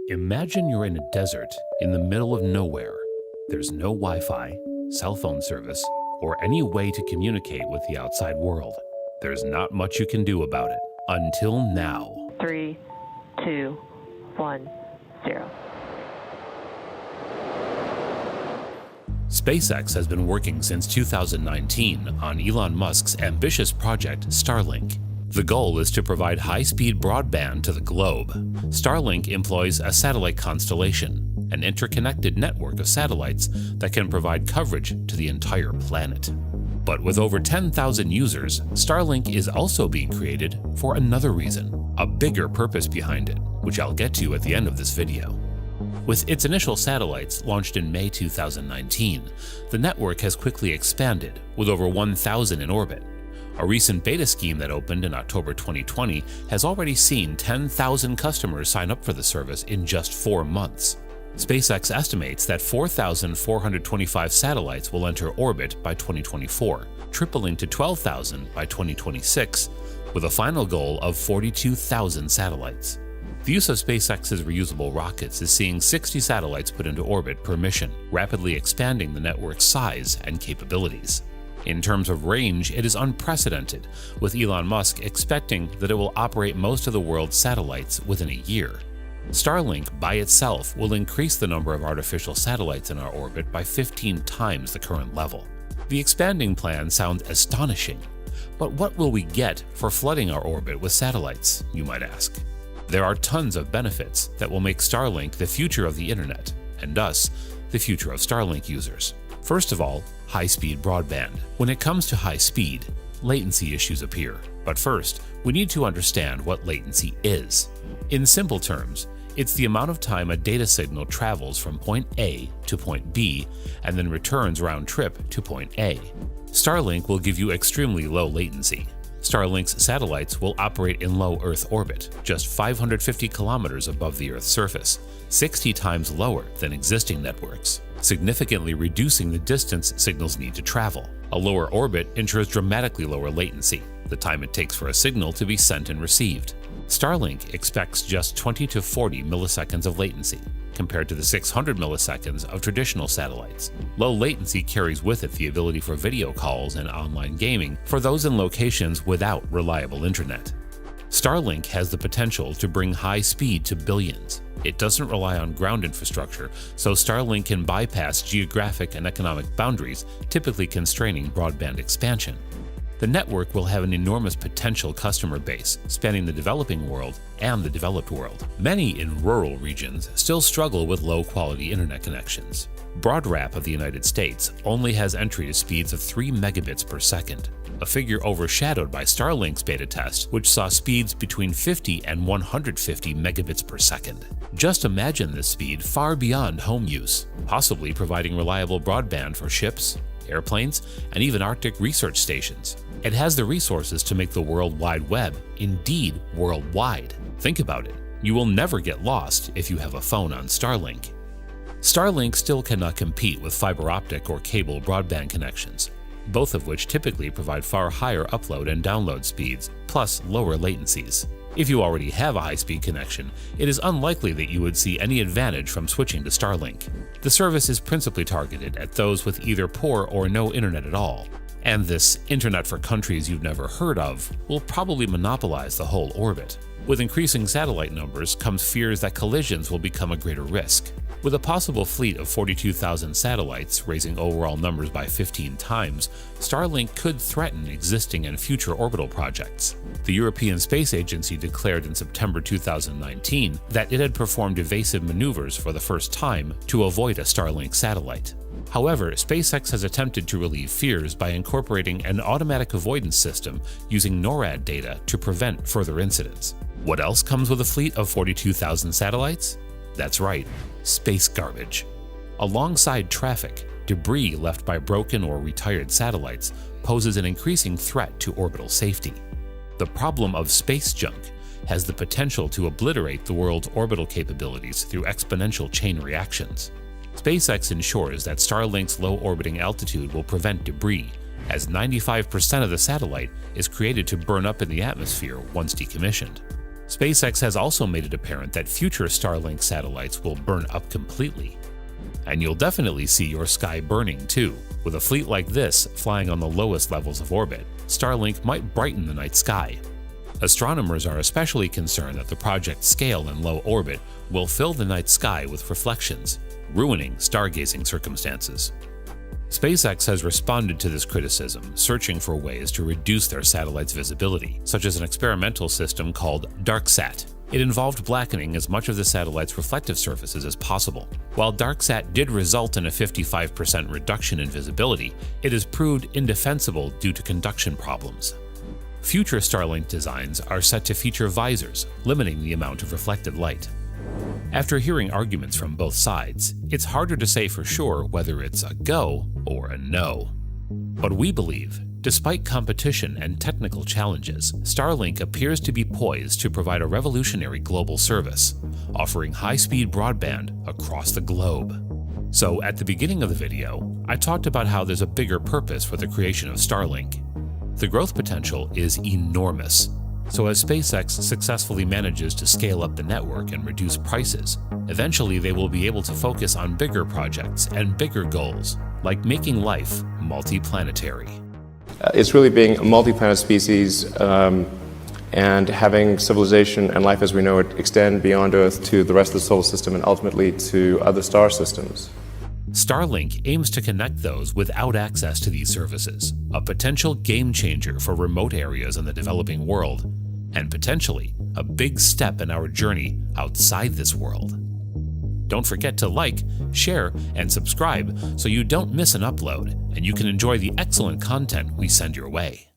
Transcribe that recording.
Imagine you're in a desert in the middle of nowhere. There's no Wi-Fi, cell phone service, or any way to communicate with the outside world. There's not much you can do about it until now. 3, 2, 1, 0. SpaceX has been working since 2019 on Elon Musk's ambitious project Starlink. The goal is to provide high-speed broadband to the globe. Starlink employs a satellite constellation, an interconnected network of satellites that can provide coverage to the entire planet. But with over 10,000 users, Starlink is also being created for another reason, a bigger purpose behind it, which I'll get to at the end of this video. With its initial satellites launched in May 2019, the network has quickly expanded, with over 1,000 in orbit. A recent beta scheme that opened in October 2020 has already seen 10,000 customers sign up for the service in just 4 months. SpaceX estimates that 4,425 satellites will enter orbit by 2024, tripling to 12,000 by 2026, with a final goal of 42,000 satellites. The use of SpaceX's reusable rockets is seeing 60 satellites put into orbit per mission, rapidly expanding the network's size and capabilities. In terms of range, it is unprecedented, with Elon Musk expecting that it will operate most of the world's satellites within a year. Starlink by itself will increase the number of artificial satellites in our orbit by 15 times the current level. The expanding plan sounds astonishing, but what will we get for flooding our orbit with satellites, you might ask? There are tons of benefits that will make Starlink the future of the internet, and thus, the future of Starlink users. First of all, high-speed broadband. When it comes to high speed, latency issues appear. But first, we need to understand what latency is. In simple terms, it's the amount of time a data signal travels from point A to point B and then returns round trip to point A. Starlink will give you extremely low latency. Starlink's satellites will operate in low Earth orbit, just 550 kilometers above the Earth's surface, 60 times lower than existing networks, significantly reducing the distance signals need to travel. A lower orbit ensures dramatically lower latency, the time it takes for a signal to be sent and received. Starlink expects just 20 to 40 milliseconds of latency, compared to the 600 milliseconds of traditional satellites. Low latency carries with it the ability for video calls and online gaming for those in locations without reliable internet. Starlink has the potential to bring high speed to billions. It doesn't rely on ground infrastructure, so Starlink can bypass geographic and economic boundaries, typically constraining broadband expansion. The network will have an enormous potential customer base, spanning the developing world and the developed world. Many in rural regions still struggle with low-quality internet connections. BroadRAP of the United States only has entry to speeds of 3 megabits per second, a figure overshadowed by Starlink's beta test, which saw speeds between 50 and 150 megabits per second. Just imagine this speed far beyond home use, possibly providing reliable broadband for ships, airplanes, and even Arctic research stations. It has the resources to make the World Wide Web indeed worldwide. Think about it. You will never get lost if you have a phone on Starlink. Starlink still cannot compete with fiber optic or cable broadband connections, both of which typically provide far higher upload and download speeds, plus lower latencies. If you already have a high-speed connection, it is unlikely that you would see any advantage from switching to Starlink. The service is principally targeted at those with either poor or no internet at all, and this internet for countries you've never heard of will probably monopolize the whole orbit. With increasing satellite numbers comes fears that collisions will become a greater risk. With a possible fleet of 42,000 satellites, raising overall numbers by 15 times, Starlink could threaten existing and future orbital projects. The European Space Agency declared in September 2019 that it had performed evasive maneuvers for the first time to avoid a Starlink satellite. However, SpaceX has attempted to relieve fears by incorporating an automatic avoidance system using NORAD data to prevent further incidents. What else comes with a fleet of 42,000 satellites? That's right, space garbage. Alongside traffic, debris left by broken or retired satellites poses an increasing threat to orbital safety. The problem of space junk has the potential to obliterate the world's orbital capabilities through exponential chain reactions. SpaceX ensures that Starlink's low orbiting altitude will prevent debris, as 95% of the satellite is created to burn up in the atmosphere once decommissioned. SpaceX has also made it apparent that future Starlink satellites will burn up completely. And you'll definitely see your sky burning too. With a fleet like this flying on the lowest levels of orbit, Starlink might brighten the night sky. Astronomers are especially concerned that the project's scale in low orbit will fill the night sky with reflections, ruining stargazing circumstances. SpaceX has responded to this criticism, searching for ways to reduce their satellite's visibility, such as an experimental system called DarkSat. It involved blackening as much of the satellite's reflective surfaces as possible. While DarkSat did result in a 55% reduction in visibility, it has proved indefensible due to conduction problems. Future Starlink designs are set to feature visors, limiting the amount of reflected light. After hearing arguments from both sides, it's harder to say for sure whether it's a go or a no. But we believe, despite competition and technical challenges, Starlink appears to be poised to provide a revolutionary global service, offering high-speed broadband across the globe. So at the beginning of the video, I talked about how there's a bigger purpose for the creation of Starlink. The growth potential is enormous. So as SpaceX successfully manages to scale up the network and reduce prices, eventually they will be able to focus on bigger projects and bigger goals, like making life multi-planetary. It's really being a multi-planet species and having civilization and life as we know it extend beyond Earth to the rest of the solar system and ultimately to other star systems. Starlink aims to connect those without access to these services, a potential game changer for remote areas in the developing world, and potentially a big step in our journey outside this world. Don't forget to like, share, and subscribe so you don't miss an upload and you can enjoy the excellent content we send your way.